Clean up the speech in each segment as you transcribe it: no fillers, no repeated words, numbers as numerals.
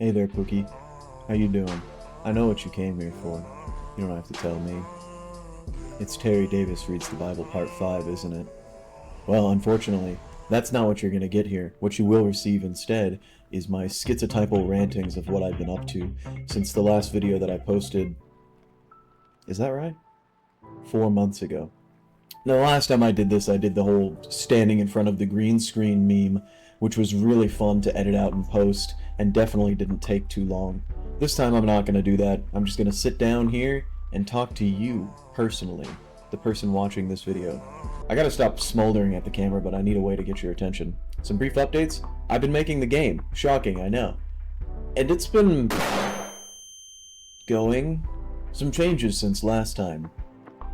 Hey there, Cookie. How you doing? I know what you came here for. You don't have to tell me. It's Terry Davis Reads the Bible Part 5, isn't it? Well, unfortunately, that's not what you're gonna get here. What you will receive instead is my schizotypal rantings of what I've been up to since the last video that I posted... Is that right? 4 months ago. Now, the last time I did this, I did the whole standing in front of the green screen meme, which was really fun to edit out and post, and definitely didn't take too long. This time I'm not going to do that. I'm just going to sit down here and talk to you, personally, the person watching this video. I gotta stop smoldering at the camera, but I need a way to get your attention. Some brief updates. I've been making the game. Shocking, I know. And it's been... going. Some changes since last time.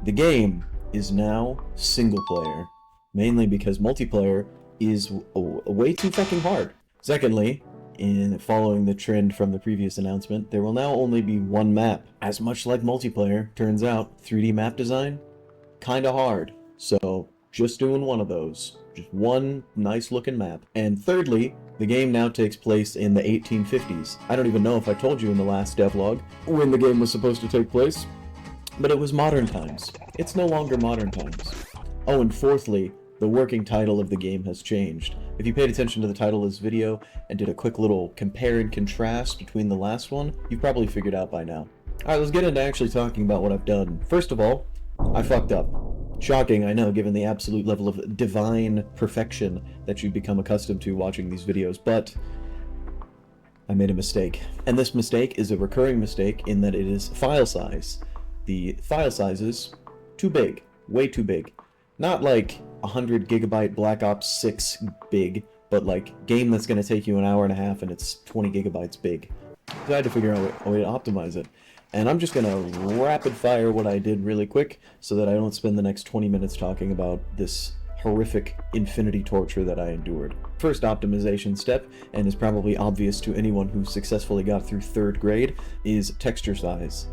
The game is now single player, mainly because multiplayer is way too fucking hard. Secondly, in following the trend from the previous announcement, there will now only be one map. As much like multiplayer, turns out 3D map design, kinda hard. So, just doing one of those. Just one nice looking map. And thirdly, the game now takes place in the 1850s. I don't even know if I told you in the last devlog when the game was supposed to take place, but it was modern times. It's no longer modern times. Oh, and fourthly, the working title of the game has changed. If you paid attention to the title of this video and did a quick little compare and contrast between the last one, you've probably figured out by now. Alright, let's get into actually talking about what I've done. First of all, I fucked up. Shocking, I know, given the absolute level of divine perfection that you've become accustomed to watching these videos, but I made a mistake. And this mistake is a recurring mistake in that it is file size. The file size is too big. Way too big. Not like 100 gigabyte Black Ops 6 big, but like game that's going to take you an hour and a half and it's 20 gigabytes big. So I had to figure out a way to optimize it. And I'm just going to rapid fire what I did really quick so that I don't spend the next 20 minutes talking about this horrific infinity torture that I endured. First optimization step, and is probably obvious to anyone who successfully got through 3rd grade, is texture size.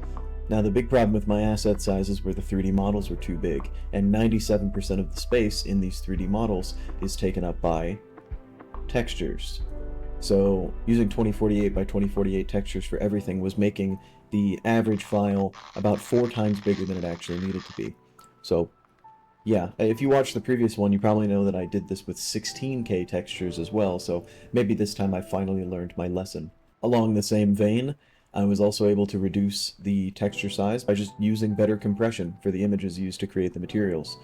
Now, the big problem with my asset sizes were the 3D models were too big, and 97% of the space in these 3D models is taken up by textures. So, using 2048 by 2048 textures for everything was making the average file about 4 times bigger than it actually needed to be. So, yeah, if you watched the previous one, you probably know that I did this with 16K textures as well, so maybe this time I finally learned my lesson. Along the same vein, I was also able to reduce the texture size by just using better compression for the images used to create the materials.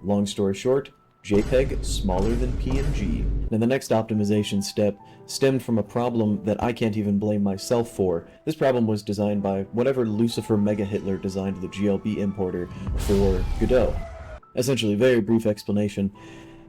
Long story short, JPEG smaller than PNG. Now the next optimization step stemmed from a problem that I can't even blame myself for. This problem was designed by whatever Lucifer Mega Hitler designed the GLB importer for Godot. Essentially, very brief explanation,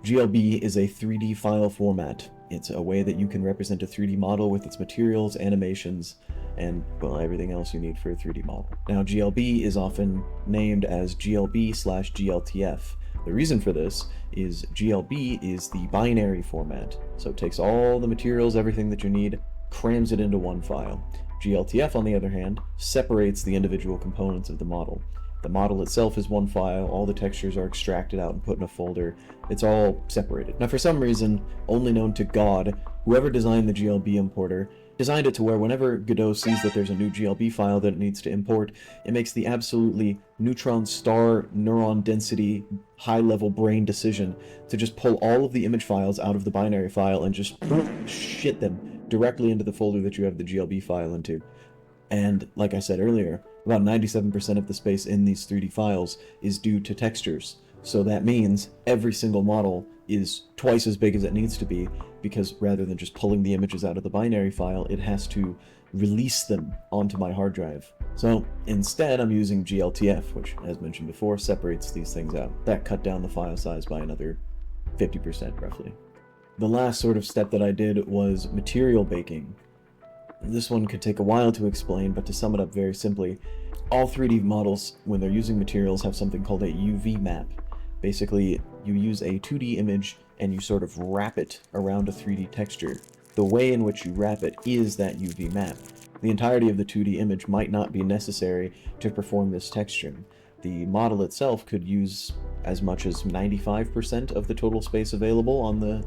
GLB is a 3D file format. It's a way that you can represent a 3D model with its materials, animations, and, well, everything else you need for a 3D model. Now, GLB is often named as GLB/GLTF. The reason for this is GLB is the binary format, so it takes all the materials, everything that you need, crams it into one file. GLTF, on the other hand, separates the individual components of the model. The model itself is one file, all the textures are extracted out and put in a folder. It's all separated. Now, for some reason, only known to God, whoever designed the GLB importer designed it to where whenever Godot sees that there's a new GLB file that it needs to import, it makes the absolutely neutron star neuron density high-level brain decision to just pull all of the image files out of the binary file and just shit them directly into the folder that you have the GLB file into. And like I said earlier, about 97% of the space in these 3D files is due to textures. So that means every single model is twice as big as it needs to be, because rather than just pulling the images out of the binary file, it has to release them onto my hard drive. So instead, I'm using GLTF, which, as mentioned before, separates these things out. That cut down the file size by another 50%, roughly. The last sort of step that I did was material baking. This one could take a while to explain, but to sum it up very simply, all 3D models, when they're using materials, have something called a UV map. Basically, you use a 2D image and you sort of wrap it around a 3D texture. The way in which you wrap it is that UV map. The entirety of the 2D image might not be necessary to perform this texturing. The model itself could use as much as 95% of the total space available on the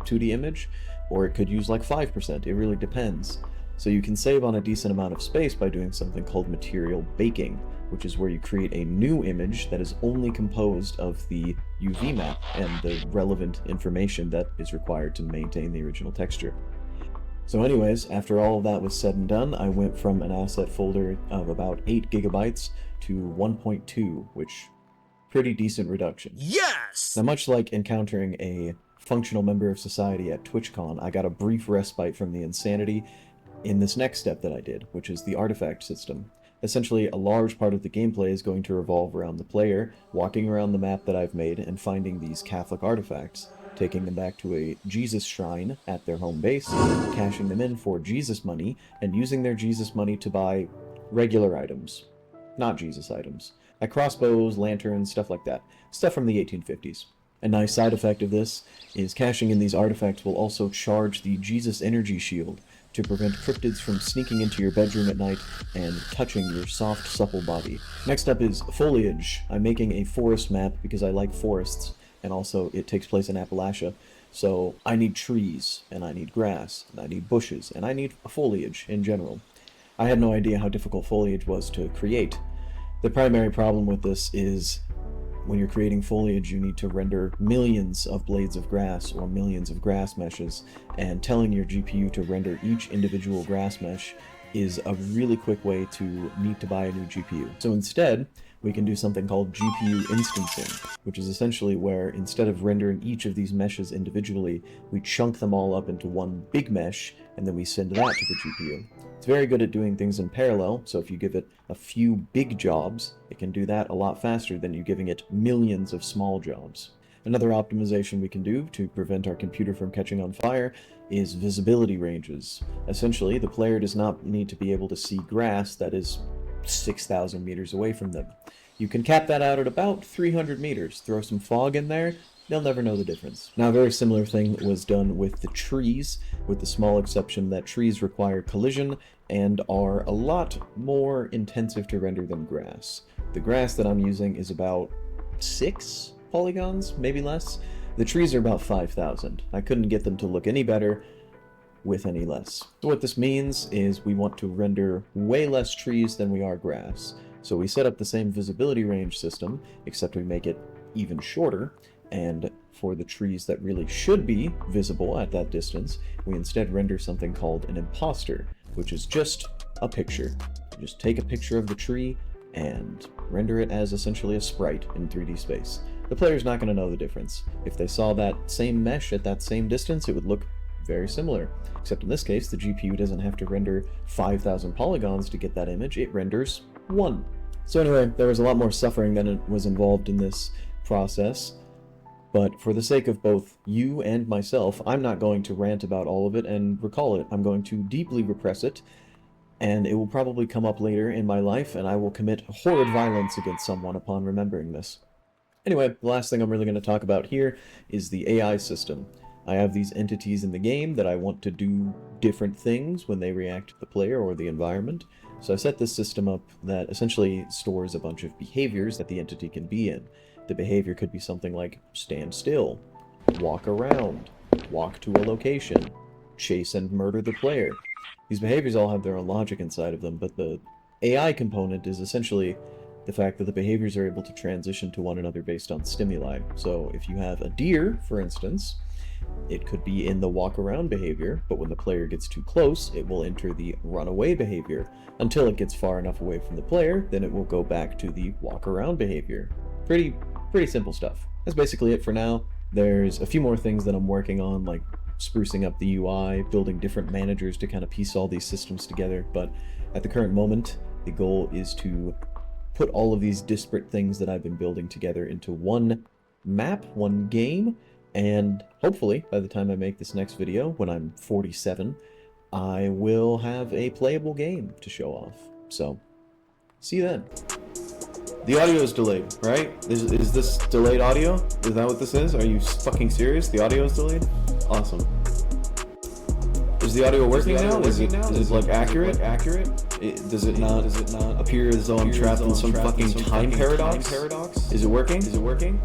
2D image, or it could use like 5%. It really depends. So you can save on a decent amount of space by doing something called material baking, which is where you create a new image that is only composed of the UV map and the relevant information that is required to maintain the original texture. So anyways, after all of that was said and done, I went from an asset folder of about 8 gigabytes to 1.2, which pretty decent reduction. Yes! Now, much like encountering a functional member of society at TwitchCon, I got a brief respite from the insanity in this next step that I did, which is the artifact system. Essentially, a large part of the gameplay is going to revolve around the player walking around the map that I've made and finding these Catholic artifacts, taking them back to a Jesus shrine at their home base, cashing them in for Jesus money, and using their Jesus money to buy regular items. Not Jesus items. Like crossbows, lanterns, stuff like that. Stuff from the 1850s. A nice side effect of this is cashing in these artifacts will also charge the Jesus energy shield to prevent cryptids from sneaking into your bedroom at night and touching your soft, supple body. Next up is foliage. I'm making a forest map because I like forests, and also it takes place in Appalachia, so I need trees, and I need grass, and I need bushes, and I need foliage in general. I had no idea how difficult foliage was to create. The primary problem with this is when you're creating foliage, you need to render millions of blades of grass or millions of grass meshes, and telling your GPU to render each individual grass mesh is a really quick way to need to buy a new GPU. So instead, we can do something called GPU instancing, which is essentially where instead of rendering each of these meshes individually, we chunk them all up into one big mesh, and then we send that to the GPU. It's very good at doing things in parallel, so if you give it a few big jobs, it can do that a lot faster than you giving it millions of small jobs. Another optimization we can do to prevent our computer from catching on fire is visibility ranges. Essentially, the player does not need to be able to see grass that is 6,000 meters away from them. You can cap that out at about 300 meters. Throw some fog in there, they'll never know the difference. Now, a very similar thing was done with the trees, with the small exception that trees require collision and are a lot more intensive to render than grass. The grass that I'm using is about 6 polygons, maybe less. The trees are about 5,000. I couldn't get them to look any better with any less. So what this means is we want to render way less trees than we are grass. So we set up the same visibility range system, except we make it even shorter, and for the trees that really should be visible at that distance, we instead render something called an imposter, which is just a picture. You just take a picture of the tree and render it as essentially a sprite in 3D space. The player's not going to know the difference. If they saw that same mesh at that same distance, it would look very similar. Except in this case, the GPU doesn't have to render 5,000 polygons to get that image, it renders 1. So anyway, there was a lot more suffering than it was involved in this process. But for the sake of both you and myself, I'm not going to rant about all of it and recall it. I'm going to deeply repress it, and it will probably come up later in my life, and I will commit horrid violence against someone upon remembering this. Anyway, the last thing I'm really going to talk about here is the AI system. I have these entities in the game that I want to do different things when they react to the player or the environment. So I set this system up that essentially stores a bunch of behaviors that the entity can be in. The behavior could be something like stand still, walk around, walk to a location, chase and murder the player. These behaviors all have their own logic inside of them, but the AI component is essentially the fact that the behaviors are able to transition to one another based on stimuli. So if you have a deer, for instance, it could be in the walk around behavior, but when the player gets too close, it will enter the run away behavior. Until it gets far enough away from the player, then it will go back to the walk around behavior. Pretty simple stuff. That's basically it for now. There's a few more things that I'm working on, like sprucing up the UI, building different managers to kind of piece all these systems together, but at the current moment, the goal is to put all of these disparate things that I've been building together into one map, one game, and hopefully, by the time I make this next video, when I'm 47, I will have a playable game to show off. So, see you then. The audio is delayed, right? Is this delayed audio? Is that what this is? Are you fucking serious? The audio is delayed? Awesome. Is the audio working now? Is it like accurate? Does it not appear as though I'm trapped in some fucking time paradox? Is it working?